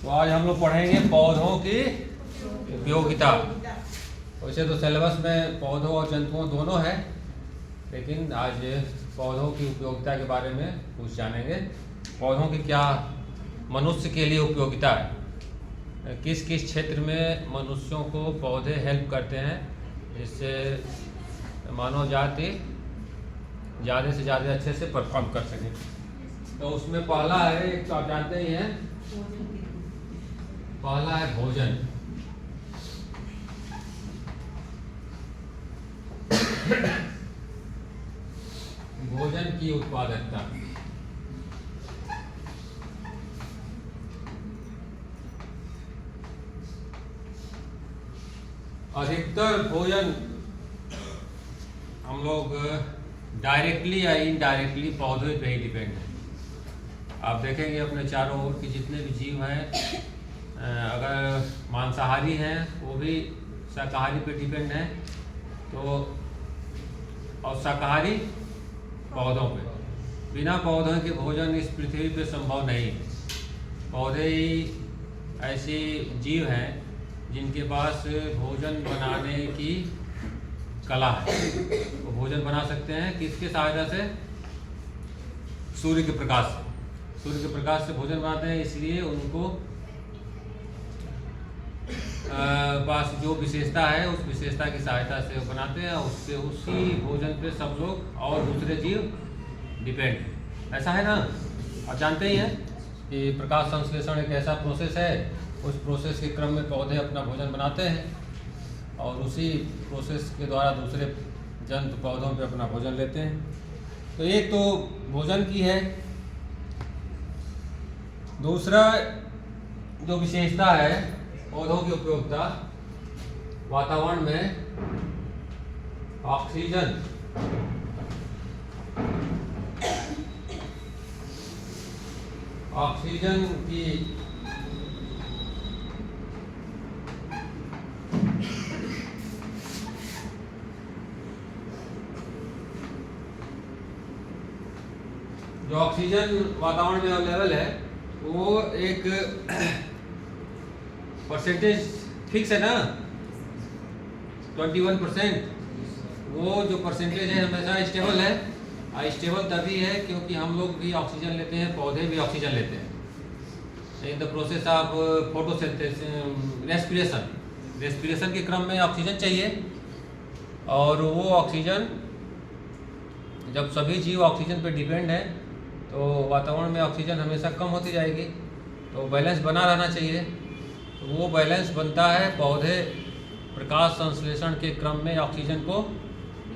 तो आज हम लोग पढ़ेंगे पौधों की उपयोगिता। वैसे तो सिलेबस में पौधों और जंतुओं दोनों है, लेकिन आज पौधों की उपयोगिता के बारे में कुछ जानेंगे। पौधों की क्या मनुष्य के लिए उपयोगिता है, किस किस क्षेत्र में मनुष्यों को पौधे हेल्प करते हैं जिससे मानव जाति ज़्यादा से ज़्यादा अच्छे से परफॉर्म कर सके। तो उसमें पहला है, एक तो आप जानते ही हैं, पहला है भोजन। भोजन की उत्पादकता। अधिकतर भोजन हम लोग डायरेक्टली या इनडायरेक्टली पौधे पे ही डिपेंड है। आप देखेंगे अपने चारों ओर के जितने भी जीव हैं, अगर मांसाहारी हैं वो भी शाकाहारी पे डिपेंड हैं, तो और शाकाहारी पौधों पे। बिना पौधों के भोजन इस पृथ्वी पे संभव नहीं है। पौधे ही ऐसे जीव हैं जिनके पास भोजन बनाने की कला है। वो भोजन बना सकते हैं किसके सहायता से? सूर्य के प्रकाश से। सूर्य के प्रकाश से भोजन बनाते हैं, इसलिए उनको पास जो विशेषता है उस विशेषता की सहायता से वो बनाते हैं। उससे उसी भोजन पे सब लोग और दूसरे जीव डिपेंड है। ऐसा है ना? आप जानते ही हैं कि प्रकाश संश्लेषण एक ऐसा प्रोसेस है, उस प्रोसेस के क्रम में पौधे अपना भोजन बनाते हैं और उसी प्रोसेस के द्वारा दूसरे जंतु पौधों पे अपना भोजन लेते हैं। तो एक तो भोजन की है। दूसरा जो विशेषता है पौधों की उपयोगिता, वातावरण में ऑक्सीजन की जो ऑक्सीजन वातावरण में अवेलेबल है वो एक परसेंटेज फिक्स है ना, 21%। वो जो परसेंटेज है हमेशा स्टेबल है। स्टेबल तभी है क्योंकि हम लोग भी ऑक्सीजन लेते हैं, पौधे भी ऑक्सीजन लेते हैं। In the process of photosynthesis, respiration के क्रम में ऑक्सीजन चाहिए, और वो ऑक्सीजन जब सभी जीव ऑक्सीजन पे डिपेंड है तो वातावरण में ऑक्सीजन हमेशा कम होती जाएगी। तो बैलेंस बना रहना चाहिए। तो वो बैलेंस बनता है, पौधे प्रकाश संश्लेषण के क्रम में ऑक्सीजन को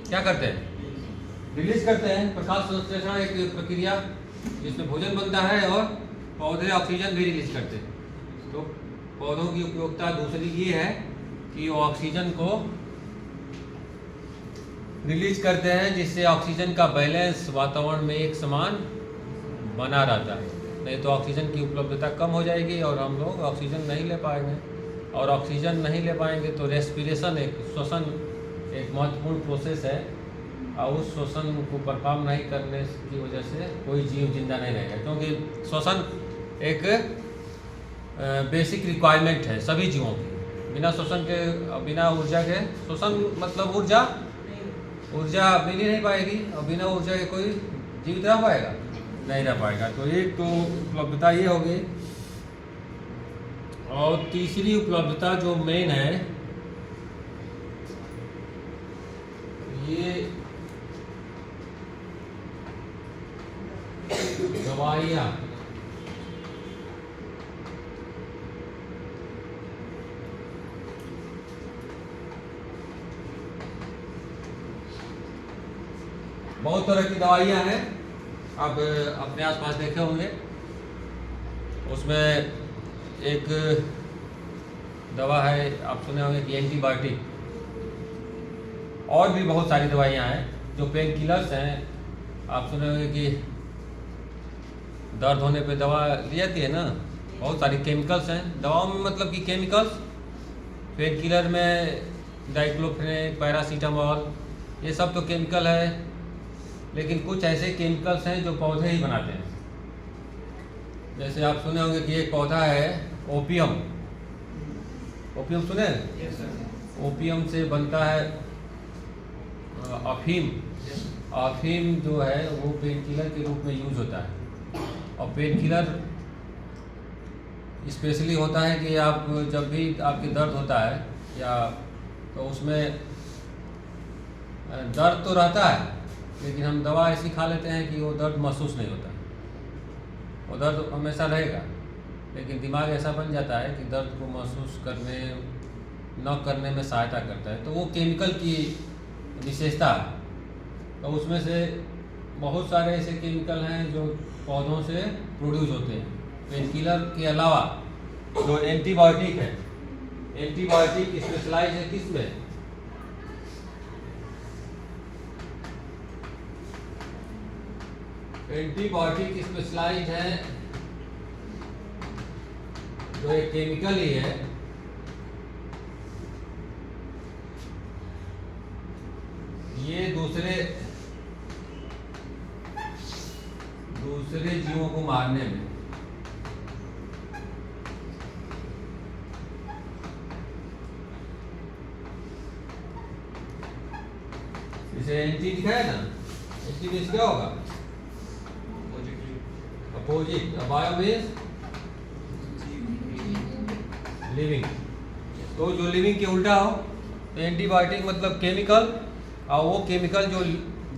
क्या करते हैं? रिलीज करते हैं। प्रकाश संश्लेषण एक प्रक्रिया जिसमें भोजन बनता है और पौधे ऑक्सीजन भी रिलीज करते हैं। तो पौधों की उपयोगिता दूसरी ये है कि वो ऑक्सीजन को रिलीज करते हैं जिससे ऑक्सीजन का बैलेंस वातावरण में एक समान बना रहता है। नहीं तो ऑक्सीजन की उपलब्धता कम हो जाएगी और हम लोग ऑक्सीजन नहीं ले पाएंगे, और ऑक्सीजन नहीं ले पाएंगे तो रेस्पिरेशन, एक श्वसन एक महत्वपूर्ण प्रोसेस है, और उस श्वसन को परफॉर्म नहीं करने की वजह से कोई जीव जिंदा नहीं रहेगा। क्योंकि श्वसन एक बेसिक रिक्वायरमेंट है सभी जीवों की। बिना श्वसन के, बिना ऊर्जा के, श्वसन मतलब ऊर्जा मिल ही नहीं पाएगी, और बिना ऊर्जा के कोई जीवित रह पाएगा? नहीं रह पाएगा। तो एक तो उपलब्धता ये होगी, और तीसरी उपलब्धता जो मेन है ये दवाइयाँ। बहुत तरह की दवाइयाँ हैं, आप अपने आसपास देखे होंगे। उसमें एक दवा है, आप सुने होंगे कि एंटीबायोटिक। और भी बहुत सारी दवाइयाँ हैं जो पेन किलर्स हैं। आप सुने होंगे कि दर्द होने पे दवा ली जाती है ना। बहुत सारी केमिकल्स हैं दवाओं में, मतलब कि केमिकल्स। पेन किलर में डाइक्लोफेनेक, पैरासीटामोल, ये सब तो केमिकल है। लेकिन कुछ ऐसे केमिकल्स हैं जो पौधे ही बनाते हैं। जैसे आप सुने होंगे कि एक पौधा है ओपियम। ओपियम सुने? ओपियम से बनता है अफीम। अफीम जो है वो पेन किलर के रूप में यूज होता है। और पेन किलर स्पेशली होता है कि आप जब भी आपके दर्द होता है या तो उसमें दर्द तो रहता है, लेकिन हम दवा ऐसी खा लेते हैं कि वो दर्द महसूस नहीं होता। वो दर्द हमेशा रहेगा, लेकिन दिमाग ऐसा बन जाता है कि दर्द को महसूस करने न करने में सहायता करता है। तो वो केमिकल की विशेषता है। तो उसमें से बहुत सारे ऐसे केमिकल हैं जो पौधों से प्रोड्यूस होते हैं। पेन किलर के अलावा जो एंटीबायोटिक है, एंटीबायोटिक स्पेशलाइज है किस में? एंटीबायोटिक स्पेशलाइज है जो एक केमिकल ही है, ये दूसरे जीवों को मारने में। इसे एंटी लिखा है ना, एंटी मीन्स क्या होगा? अपोजिट। Bio means living. तो जो लिविंग के उल्टा हो तो एंटीबायोटिक मतलब केमिकल, और वो केमिकल जो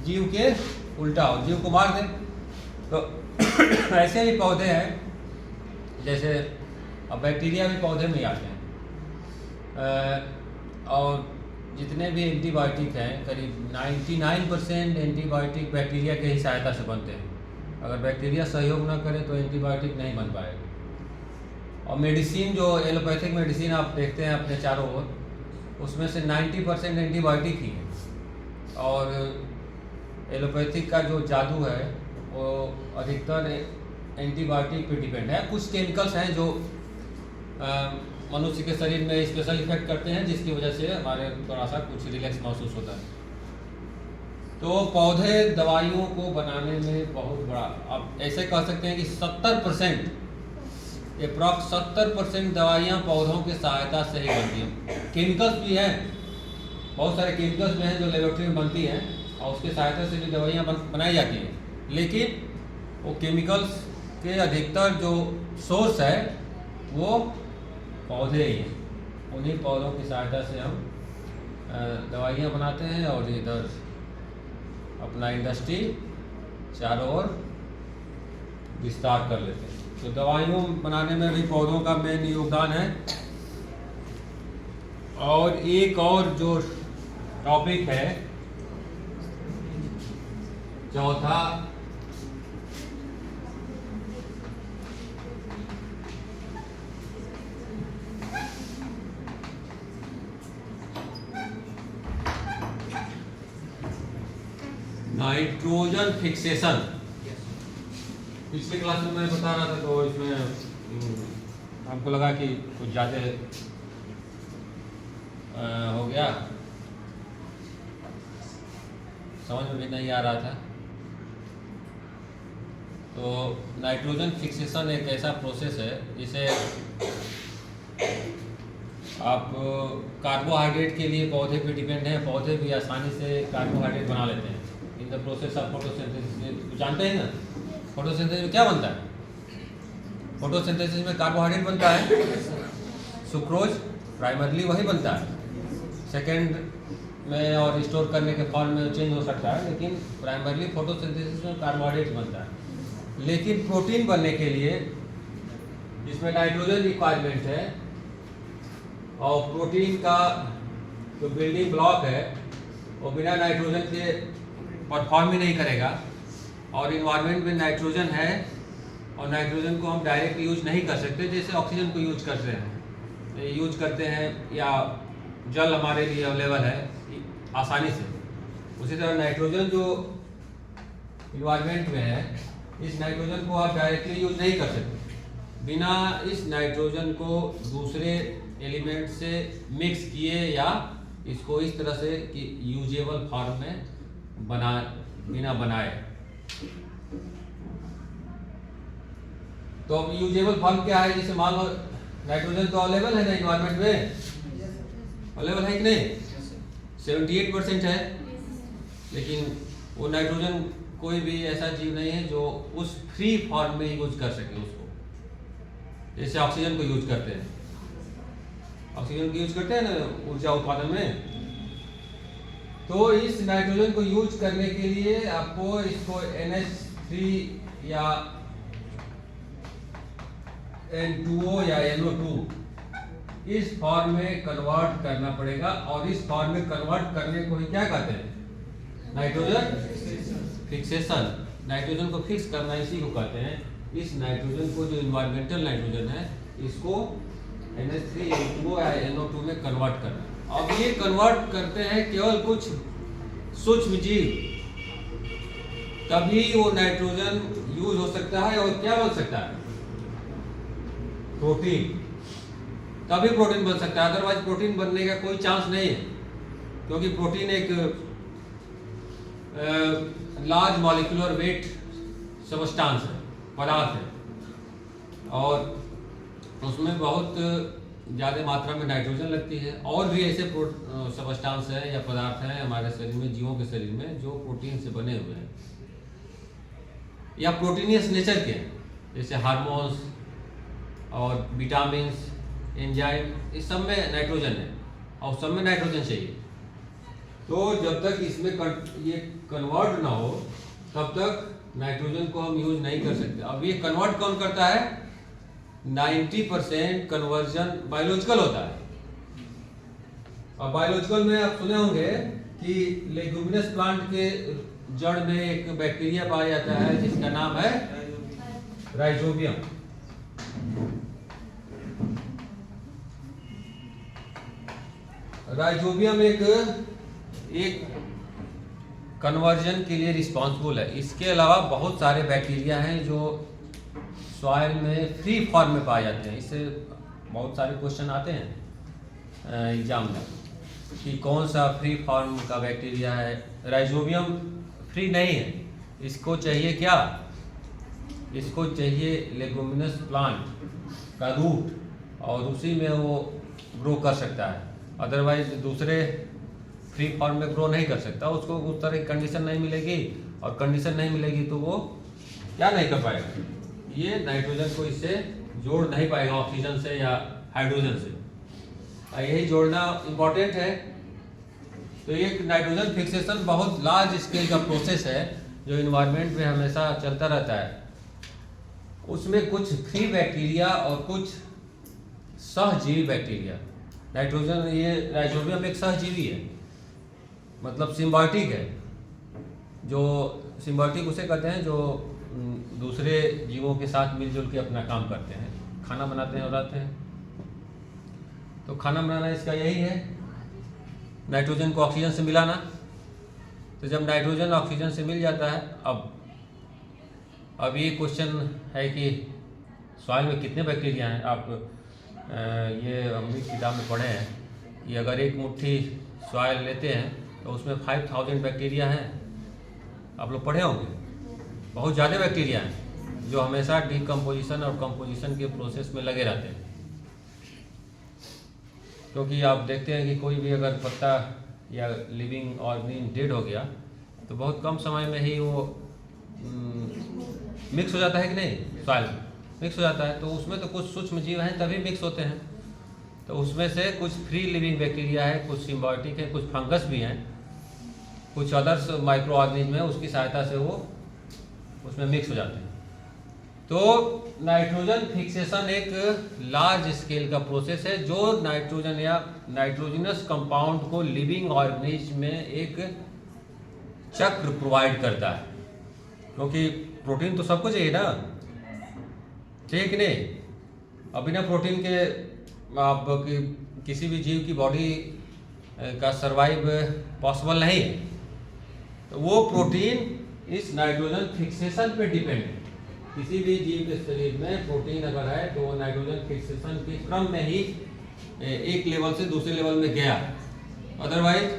जीव के उल्टा हो, जीव को मार दे। तो ऐसे ही पौधे हैं, जैसे अब बैक्टीरिया भी पौधे में आते हैं। और जितने भी एंटीबायोटिक हैं करीब 99% एंटीबायोटिक बैक्टीरिया के ही सहायता से बनते हैं। अगर बैक्टीरिया सहयोग ना करे तो एंटीबायोटिक नहीं बन पाएगा। और मेडिसिन जो एलोपैथिक मेडिसिन आप देखते हैं अपने चारों ओर, उसमें से 90% एंटीबायोटिक ही है। और एलोपैथिक का जो जादू है वो अधिकतर एंटीबायोटिक पे डिपेंड है। कुछ केमिकल्स हैं जो मनुष्य के शरीर में स्पेशल इफेक्ट करते हैं, जिसकी वजह से हमारे थोड़ा सा कुछ रिलैक्स महसूस होता है। तो पौधे दवाइयों को बनाने में बहुत बड़ा, आप ऐसे कह सकते हैं कि 70% अप्रॉक्स 70% दवाइयाँ पौधों की सहायता से ही बनती हैं। केमिकल्स भी हैं, बहुत सारे केमिकल्स भी हैं जो लेबोरेटरी में बनती हैं और उसकी सहायता से भी दवाइयाँ बनाई जाती हैं, लेकिन वो केमिकल्स के अधिकतर जो सोर्स है वो पौधे ही हैं। उन्हीं पौधों की सहायता से हम दवाइयाँ बनाते हैं और इधर अपना इंडस्ट्री चारों ओर विस्तार कर लेते हैं। तो दवाइयों बनाने में भी पौधों का मेन योगदान है। और एक और जो टॉपिक है चौथा, नाइट्रोजन फिक्सेशन। पिछले क्लास में मैं बता रहा था तो इसमें हमको लगा कि कुछ ज़्यादा हो गया, समझ में भी नहीं आ रहा था। तो नाइट्रोजन फिक्सेशन एक ऐसा प्रोसेस है जिसे आप कार्बोहाइड्रेट के लिए पौधे पे डिपेंड है, पौधे भी आसानी से कार्बोहाइड्रेट बना लेते हैं in the process of photosynthesis. जानते हैं ना फोटोसिंथेसिस में क्या बनता है? फोटोसिंथेसिस में कार्बोहाइड्रेट बनता है, सुक्रोज प्राइमरली वही बनता है। सेकेंड में और स्टोर करने के फॉर्म में चेंज हो सकता है, लेकिन प्राइमरली फोटोसिंथेसिस में कार्बोहाइड्रेट बनता है। लेकिन प्रोटीन बनने के लिए जिसमें नाइट्रोजन रिक्वायरमेंट है, और प्रोटीन का जो बिल्डिंग ब्लॉक है वो बिना नाइट्रोजन के परफॉर्म ही नहीं करेगा। और इन्वायरमेंट में नाइट्रोजन है और नाइट्रोजन को हम डायरेक्ट यूज नहीं कर सकते जैसे ऑक्सीजन को यूज करते हैं या जल हमारे लिए अवेलेबल है आसानी से। उसी तरह नाइट्रोजन जो इन्वायरमेंट में है, इस नाइट्रोजन को आप डायरेक्टली यूज नहीं कर सकते बिना इस नाइट्रोजन को दूसरे एलिमेंट से मिक्स किए या इसको इस तरह से कि यूजेबल फॉर्म में बिना बनाए। तो अब यूजेबल फॉर्म क्या है, जैसे मान लो नाइट्रोजन तो अवेलेबल है ना इन्वायरमेंट में, अवेलेबल है कि नहीं, 78% है, लेकिन वो नाइट्रोजन कोई भी ऐसा जीव नहीं है जो उस फ्री फॉर्म में यूज कर सके उसको, जैसे ऑक्सीजन को यूज करते हैं, ऑक्सीजन को यूज करते हैं ना ऊर्जा उत्पादन में। तो इस नाइट्रोजन को यूज करने के लिए आपको इसको NH3 या N2O या NO2 इस फॉर्म में कन्वर्ट करना पड़ेगा, और इस फॉर्म में कन्वर्ट करने को ही क्या कहते हैं, नाइट्रोजन फिक्सेशन। नाइट्रोजन को फिक्स करना इसी को कहते हैं। इस नाइट्रोजन को जो इन्वायरमेंटल नाइट्रोजन है इसको NH3 N2O या NO2 में कन्वर्ट करना। अब ये कन्वर्ट करते हैं केवल कुछ सूक्ष्म जीव, तभी वो नाइट्रोजन यूज हो सकता है और क्या बन सकता है, प्रोटीन, तभी प्रोटीन बन सकता है, अदरवाइज प्रोटीन बनने का कोई चांस नहीं है, क्योंकि प्रोटीन एक लार्ज मॉलिक्यूलर वेट सबस्टांस है, पदार्थ है, और उसमें बहुत ज़्यादा मात्रा में नाइट्रोजन लगती है। और भी ऐसे सबस्टांस है या पदार्थ हैं हमारे शरीर में, जीवों के शरीर में, जो प्रोटीन से बने हुए हैं या प्रोटीनियस नेचर के, जैसे हार्मोन्स और विटामिन्स, एंजाइम, इस सब में नाइट्रोजन है और सब में नाइट्रोजन चाहिए। तो जब तक इसमें ये कन्वर्ट ना हो तब तक नाइट्रोजन को हम यूज नहीं कर सकते। अब ये कन्वर्ट कौन करता है, 90% कन्वर्जन बायोलॉजिकल होता है। और बायोलॉजिकल में आप सुने होंगे कि लेग्यूमिनस प्लांट के जड़ में एक बैक्टीरिया पाया जाता है जिसका नाम है राइजोबियम। राइजोबियम एक कन्वर्जन के लिए रिस्पॉन्सिबल है। इसके अलावा बहुत सारे बैक्टीरिया हैं जो सॉइल में फ्री फॉर्म में पाए जाते हैं। इससे बहुत सारे क्वेश्चन आते हैं एग्जाम में कि कौन सा फ्री फॉर्म का बैक्टीरिया है। राइजोबियम फ्री नहीं है, इसको चाहिए क्या, इसको चाहिए लेगुमिनस प्लांट का रूट, और उसी में वो ग्रो कर सकता है, अदरवाइज दूसरे फ्री फॉर्म में ग्रो नहीं कर सकता। उसको उस तरह की कंडीशन नहीं मिलेगी, और कंडीशन नहीं मिलेगी तो वो क्या नहीं कर पाएगा, ये नाइट्रोजन को इससे जोड़ नहीं पाएगा ऑक्सीजन से या हाइड्रोजन से। यही जोड़ना इम्पोर्टेंट है। तो एक नाइट्रोजन फिक्सेशन बहुत लार्ज स्केल का प्रोसेस है जो इन्वायरमेंट में हमेशा चलता रहता है। उसमें कुछ फ्री बैक्टीरिया और कुछ सहजीवी बैक्टीरिया, नाइट्रोजन, ये राइजोबियम एक सहजीवी है, मतलब सिम्बायोटिक है। जो सिम्बायोटिक उसे कहते हैं जो दूसरे जीवों के साथ मिलजुल के अपना काम करते हैं, खाना बनाते हैं और रहते हैं। तो खाना बनाना इसका यही है, नाइट्रोजन को ऑक्सीजन से मिलाना। तो जब नाइट्रोजन ऑक्सीजन से मिल जाता है, अब ये क्वेश्चन है कि सॉइल में कितने बैक्टीरिया हैं। आप ये हम किताब में पढ़े हैं कि अगर एक मुट्ठी सॉइल लेते हैं तो उसमें 5000 बैक्टीरिया हैं। आप लोग पढ़े होंगे, बहुत ज़्यादा बैक्टीरिया हैं जो हमेशा डिकम्पोजिशन और कंपोजिशन के प्रोसेस में लगे रहते हैं। क्योंकि आप देखते हैं कि कोई भी अगर पत्ता या लिविंग ऑर्गेनिज्म डेड हो गया तो बहुत कम समय में ही वो मिक्स हो जाता है कि नहीं, सॉइल मिक्स हो जाता है। तो उसमें तो कुछ सूक्ष्म जीव हैं तभी मिक्स होते हैं। तो उसमें से कुछ फ्री लिविंग बैक्टीरिया है, कुछ सिम्बायोटिक है, कुछ फंगस भी हैं, कुछ अदर्स माइक्रो ऑर्गेनिज्म है, उसकी सहायता से वो उसमें मिक्स हो जाते हैं। तो नाइट्रोजन फिक्सेशन एक लार्ज स्केल का प्रोसेस है जो नाइट्रोजन या नाइट्रोजनस कंपाउंड को लिविंग ऑर्गेनिज्म में एक चक्र प्रोवाइड करता है। क्योंकि प्रोटीन तो सबको चाहिए ना, ठीक नहीं। अब बिना प्रोटीन के आप किसी भी जीव की बॉडी का सर्वाइव पॉसिबल नहीं है। तो वो प्रोटीन इस नाइट्रोजन फिक्सेशन पे डिपेंड है। किसी भी जीव के शरीर में प्रोटीन अगर है तो वो नाइट्रोजन फिक्सेशन के क्रम में ही एक लेवल से दूसरे लेवल में गया, अदरवाइज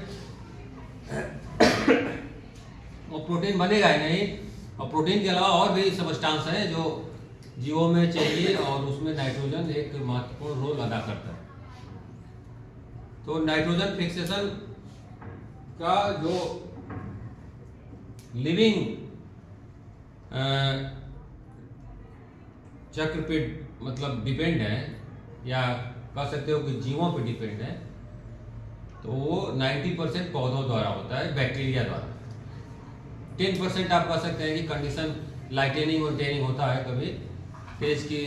वो प्रोटीन बनेगा ही नहीं। और प्रोटीन के अलावा और भी सबस्टांस हैं जो जीवों में चाहिए और उसमें नाइट्रोजन एक महत्वपूर्ण रोल अदा करता है। तो नाइट्रोजन फिक्सेशन का जो लिविंग चक्र पे मतलब डिपेंड है, या कह सकते हो कि जीवों पे डिपेंड है, तो वो 90% पौधों द्वारा होता है, बैक्टीरिया द्वारा। 10% आप कह सकते हैं कि कंडीशन लाइटनिंग और टेनिंग होता है, कभी तेज की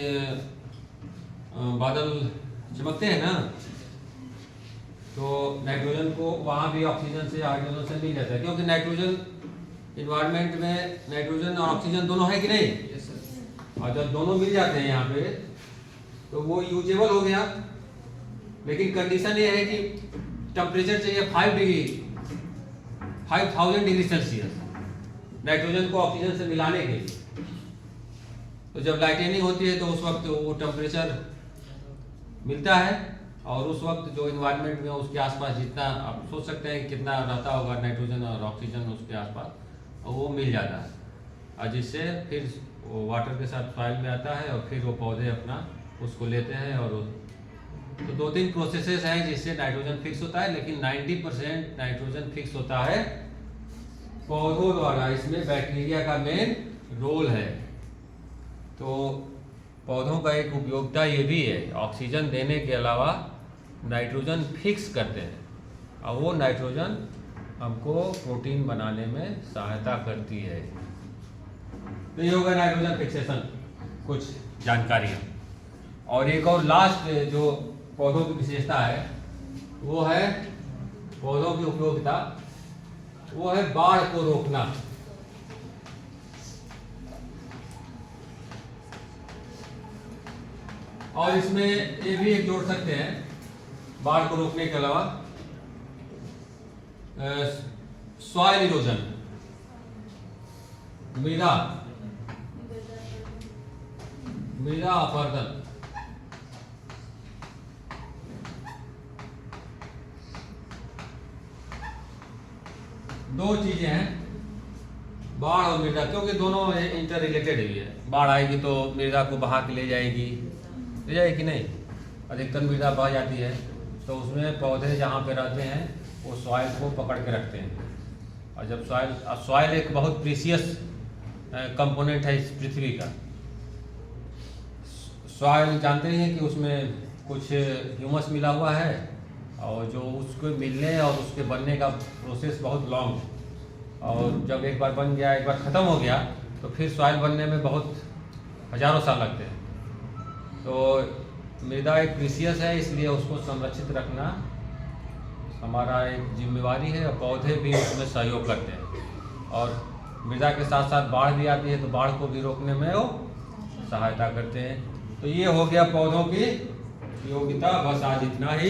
बादल चमकते हैं ना, तो नाइट्रोजन को वहाँ भी ऑक्सीजन से हाइड्रोजन से मिल जाता है, क्योंकि नाइट्रोजन इन्वायरमेंट में नाइट्रोजन और ऑक्सीजन दोनों है कि नहीं। और जब दोनों मिल जाते हैं यहाँ पे तो वो यूजेबल हो गया। लेकिन कंडीशन ये है कि टेम्परेचर चाहिए 5000 डिग्री सेल्सियस नाइट्रोजन को ऑक्सीजन से मिलाने के लिए। तो जब लाइटनिंग होती है तो उस वक्त वो टेम्परेचर मिलता है, और उस वक्त जो इन्वायरमेंट में उसके आसपास जितना आप सोच सकते हैं कितना रहता होगा नाइट्रोजन और ऑक्सीजन उसके आसपास, वो मिल जाता है, और जिससे फिर वो वाटर के साथ सॉइल में आता है और फिर वो पौधे अपना उसको लेते हैं। और तो 2-3 प्रोसेसेस हैं जिससे नाइट्रोजन फिक्स होता है, लेकिन 90% नाइट्रोजन फिक्स होता है पौधों द्वारा। इसमें बैक्टीरिया का मेन रोल है। तो पौधों का एक उपयोगिता ये भी है, ऑक्सीजन देने के अलावा नाइट्रोजन फिक्स करते हैं, और वो नाइट्रोजन हमको प्रोटीन बनाने में सहायता करती है। तो ये होगा नाइट्रोजन फिक्सेशन कुछ जानकारियाँ। और एक और लास्ट जो पौधों की विशेषता है वो है, पौधों की उपयोगिता वो है बाढ़ को रोकना। और इसमें ये भी एक जोड़ सकते हैं बाढ़ को रोकने के अलावा सॉइल इरोजन, मृदा अपरदन। दो चीजें हैं, बाढ़ और मृदा, क्योंकि दोनों इंटर रिलेटेड ही है। बाढ़ आएगी तो मृदा को बहा के ले जाएगी नहीं, अधिकतर मृदा बह जाती है, तो उसमें पौधे जहाँ पे रहते हैं वो सॉइल को पकड़ के रखते हैं। और जब सॉइल एक बहुत प्रीसियस कंपोनेंट है इस पृथ्वी का। सॉइल जानते हैं कि उसमें कुछ ह्यूमस मिला हुआ है, और जो उसको मिलने और उसके बनने का प्रोसेस बहुत लॉन्ग, और जब एक बार बन गया, एक बार ख़त्म हो गया, तो फिर सॉइल बनने में बहुत हज़ारों साल लगते हैं। तो मृदा एक प्रीसियस है, इसलिए उसको संरक्षित रखना हमारा एक जिम्मेवारी है, और पौधे भी उसमें सहयोग करते हैं। और मृदा के साथ साथ बाढ़ भी आती है, तो बाढ़ को भी रोकने में वो सहायता करते हैं। तो ये हो गया पौधों की उपयोगिता। बस आज इतना ही।